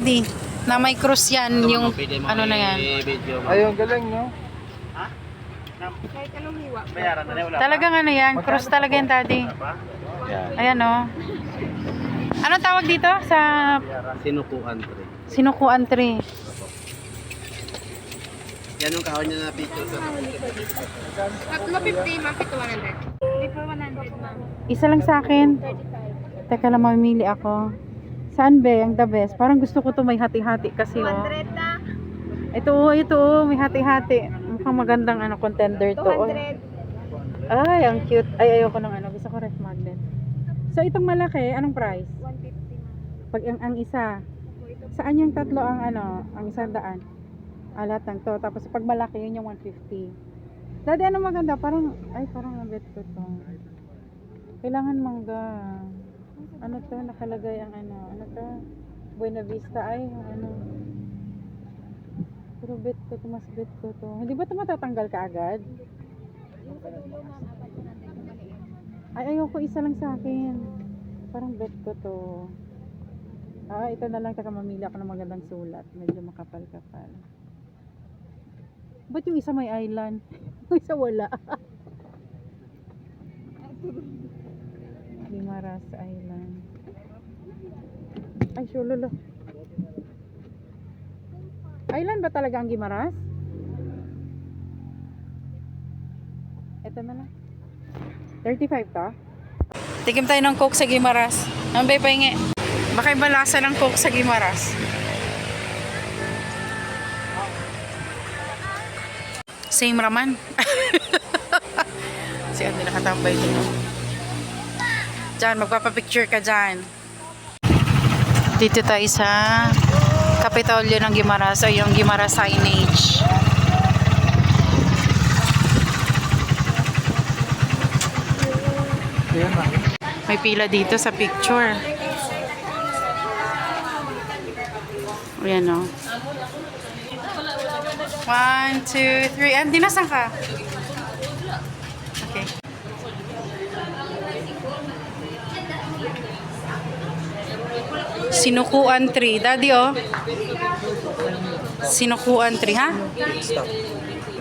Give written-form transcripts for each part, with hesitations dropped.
Daddy. Na may cross yan, yung ano na yan. Ayun, galing, no? Talagang ano yan, cross talaga yan, Daddy. Ayan, oh. Anong tawag dito sa Sinukuan tree. sinukuan tree? Yan yung kahon niya na picture sa Tatlo 50, ma'am, ito 100. Hindi po 100, ma'am. Isa lang sa akin. Teka lang, mamimili ako. Saan be? Ang the best. Parang gusto ko to may hati-hati kasi, oh. 200 na. Ito, may hati-hati. Mukhang magandang ano, contender to. Oh. 200. Ay, ang cute. Ay, ayoko ng ano. Gusto ko ref magnet. So, itong malaki, anong price? 150, ma'am. Pag ang isa. Saan yung tatlo ang ano? Ang 100? Lahat ng to. Tapos pag malaki, yun yung 150. Dati ano maganda? Parang, parang nabit ko to. Kailangan mangga. Ano to? Nakalagay ang ano to? Buena Vista ay, ano. Pero bet ko to, mas bet ko to. Hindi ba ito matatanggal ka agad? Ay, ayoko isa lang sa akin. Parang bet ko to. Ito na lang. Taka mamili ako ng magandang sulat. Medyo makapal-kapal. Ba't yung isa may island? Yung isa wala. Guimaras Island. Ay, syulolo. Island ba talaga ang Guimaras? Ito na lang. 35 to? Tigim tayo ng Coke sa Guimaras. Ang bay pahingi. Baka iba lasa ng Coke sa Guimaras. Same raman. Si Andy nakatambay dito. Diyan, magpapapicture ka dyan. Dito tayo sa Kapitolyo ng Guimaras o yung Guimaras signage. May pila dito sa picture. Ayan o. 1, 2, 3. Andy, nasan ka? Okay. Sinukuan tree. Daddy, oh. Sinukuan tree, ha?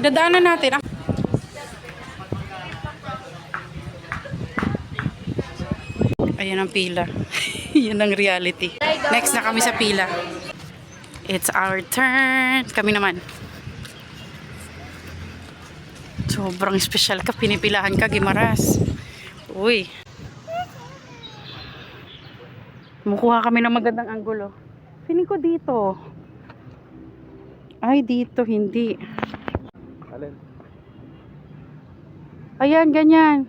Dadaanan natin. Ayan ang pila. Yan ang reality. Next na kami sa pila. It's our turn. Kami naman. Sobrang special ka. Pinipilahan ka, Guimaras. Uy. Mukuha kami ng magandang anggulo. Feeling ko dito. Ay, dito. Hindi. Alin? Ayan, ganyan.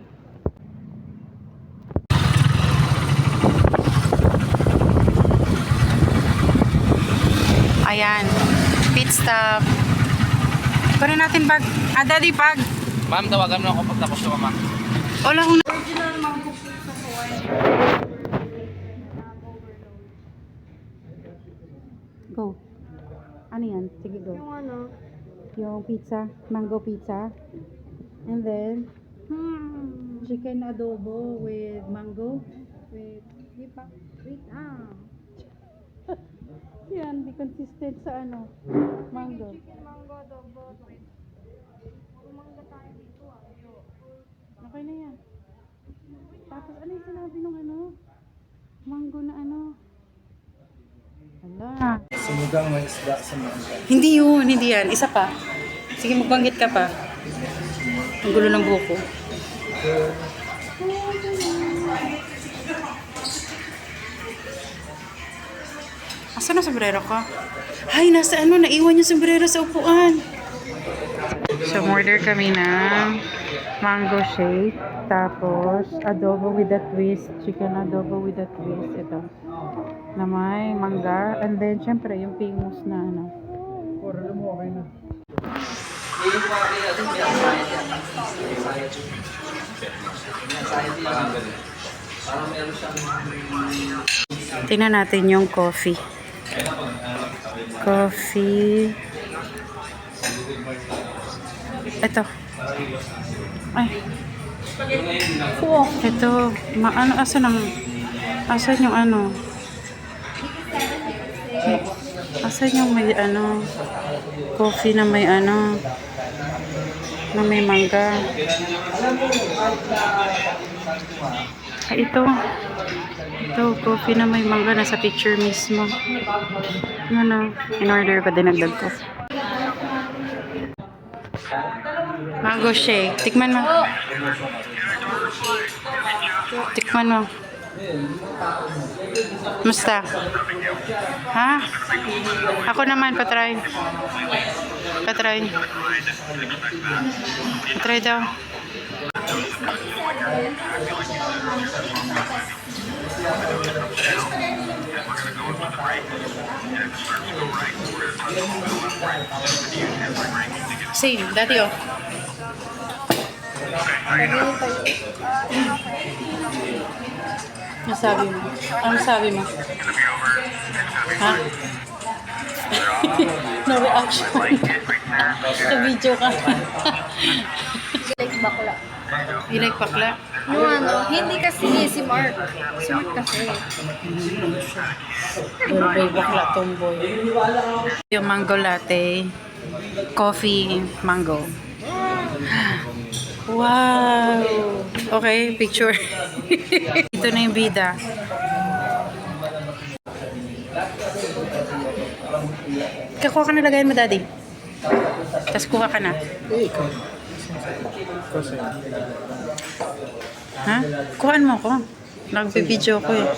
Ayan. Pit stop. Kunin natin bag. Daddy, bag. Ma'am, tawagan mo ako pag tapos ko, ma'am. Wala akong Go. Ano yan? Sige, go. Yung ano? Yung pizza. Mango pizza. And then, chicken adobo with mango. With, di pa? Wait, yan, di consistent sa ano. Mango. Chicken mango adobo. Umangga tayo dito, Okay na yan. Tapos, ano yung sinabi nung ano? Mango na ano? Hala. Sumugang may isda sa mga. Hindi yun, hindi yan. Isa pa. Sige, magbanggit ka pa. Ang gulo ng buko. Asan ang sombrero ko? Ay, nasa ano, naiwan yung sombrero sa upuan. So, order kami ng mango shake. Tapos, adobo with a twist. Chicken adobo with a twist. Ito. Na may mangga. And then, syempre, yung famous na ano. Order mo, okay na. Tingnan natin yung coffee. Coffee. Ito. Ay. Ito. Asan yung ano? Asan yung may ano, coffee na may ano, na may mangga? Ay, ito. Ito, coffee na may mangga. Nasa picture mismo. Ano, in-order ko, dinagdag ko. Mango shake. Tikman mo. Tikman mo. Musta? Ha? Ako naman, patry. Patry. Patry daw. Same, dati oh. Ano sabi mo? Ano sabi mo? Ha? No reaction. Sa-video ka. Like bakla. You like bakla? No, ano, hindi kasi si Mark. Si Mark kasi. Tomboy, bakla, tomboy. Yung mango latte. Coffee, mango. Wow! Okay, picture. Ito na yung bida. Kakuha ka na, lagayan mo, daddy. Tapos kuha ka na. Ha? Kuhaan mo ko. Nagbibideo ko eh.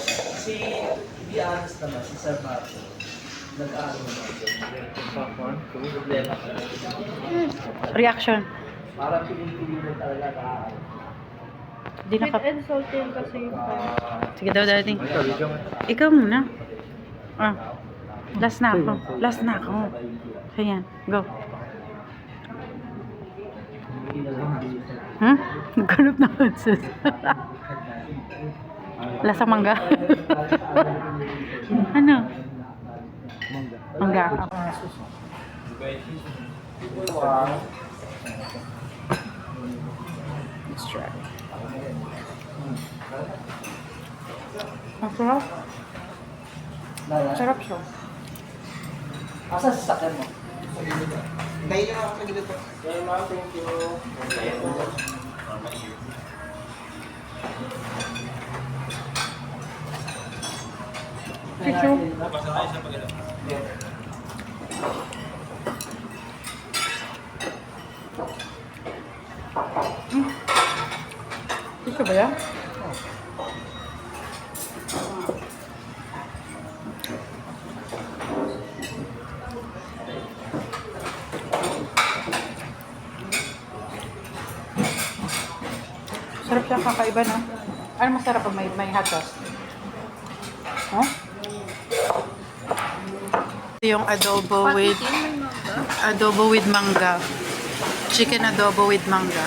Reaction. Di na With and salted kasi yung Sige daw, daddy. Ikaw muna. Ah. Last na ako. Last na ako. Ayan. Go. Hmm? Nagkanap na kansus. Lasa mangga. Ano? Mangga. Let's try. Ang sarap. Sarap siya. Asa sa sakyan mo? Dahil yung ako sa gilid po. Thank you. Tissue. Tissue ba yan? Sarap siya, kakaiba, no? Ano masarap pag may hot sauce? Huh? Yung adobo with mangga. Chicken adobo with mangga.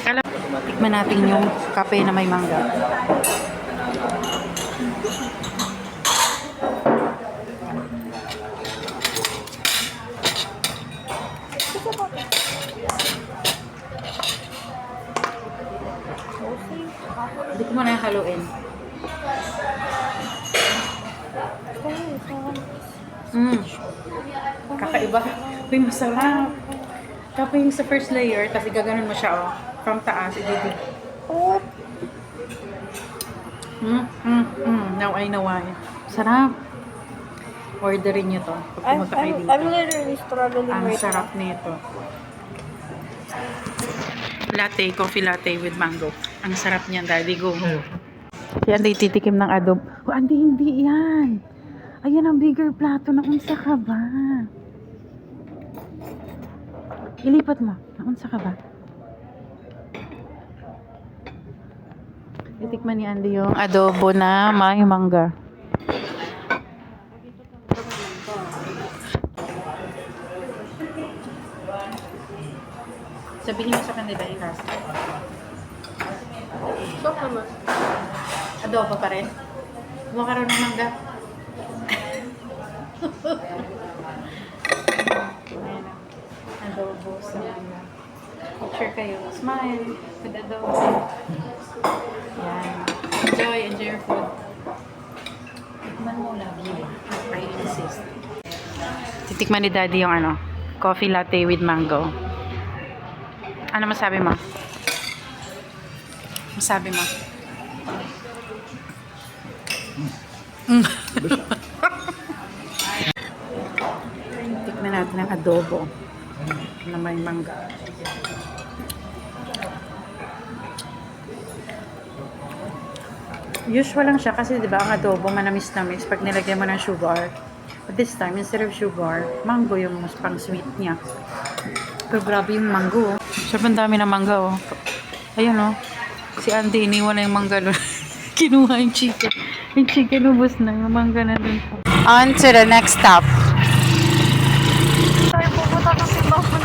Alam, tikman natin yung kape na may mangga. Hindi ko muna haluin. Kakaiba. Uy, masarap. Tapos yung sa first layer, tapos igaganon mo siya, oh. From taas, ibibig. Now I know why. Sarap. Orderin nyo to. Pag pumunta kayo dito. I'm literally struggling Ang right sarap nito. Latte, coffee latte with mango. Ang sarap niyan, daddy. Go. Si Andy titikim ng adobo. Oh, Andy, hindi yan. Ayan ang bigger plato. Naunsa ka ba? Ilipat mo. Naunsa ka ba? Itikman ni Andy yung adobo na may mangga. Sabihin mo sa kanila ikas. Sok naman. Adobo pa rin. Huwag ka raw ng mangga. Ayan na. Adobo sa mangga. Picture kayo. Smile. With adobo. Yan. Enjoy your food. Tikman mo lagi. I insist. Titikman ni Daddy yung ano, coffee latte with mango. Ano masabi mo? Masabi mo? Tikman natin ang adobo na may mangga. Usual lang siya kasi 'di ba ang adobo manamis-namis pag nilagyan mo ng sugar. But this time instead of sugar, mango yung mas pang sweet niya. Pero grabe yung mango. Sobrang dami ng mangga oh. Ayun oh. Si Andy iniwan na yung mangga doon. Kinuha yung chicken. Yung chicken ubos na. Yung mangga na doon. On to the next stop. Tayo pupunta ng simbahan.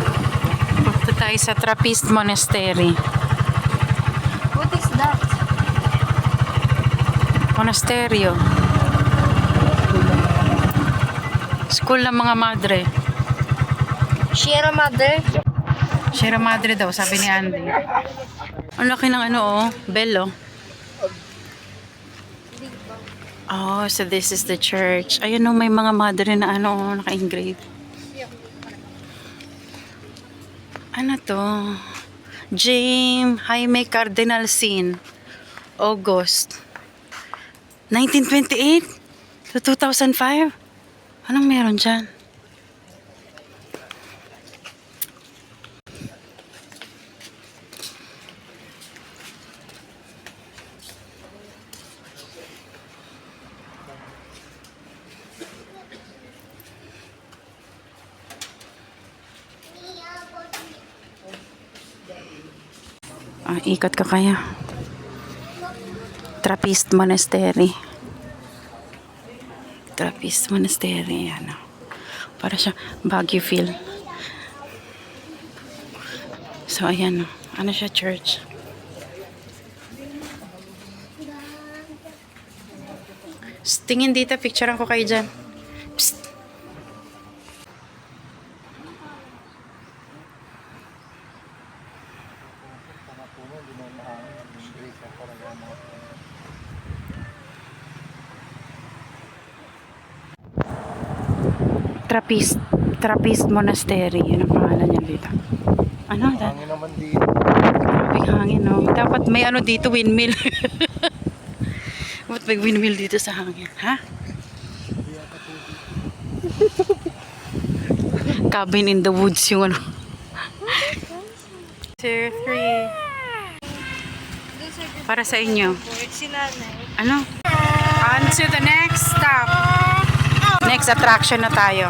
Punta tayo sa Trappist Monastery. What is that? Monasteryo. School ng mga madre. Sierra Madre. Sierra Madre daw, sabi ni Andy. Ang laki ng ano oh, bell oh. Oh, so this is the church. Ayun oh, may mga madre na ano oh, naka-engrave. Ano to? Jaime Cardinal Sin. August 1928 to 2005. Anong meron dyan? Ikot ka kaya. Trappist Monastery. Trappist Monastery. Ano. Para siya Baguio feel. So, ayan. Ano siya, church? Tingin dito, picturean ko kayo dyan. Psst. Trappist Monastery. Yun ang pangalan niya dito. Ano? Hangin naman dito. Grabe hangin, no? Dapat may ano dito, windmill. Ba't may windmill dito sa hangin? Ha? Cabin in the woods yung ano. 2, 3. Para sa inyo. Si nanay. Ano? On to the next stop. Next attraction na tayo.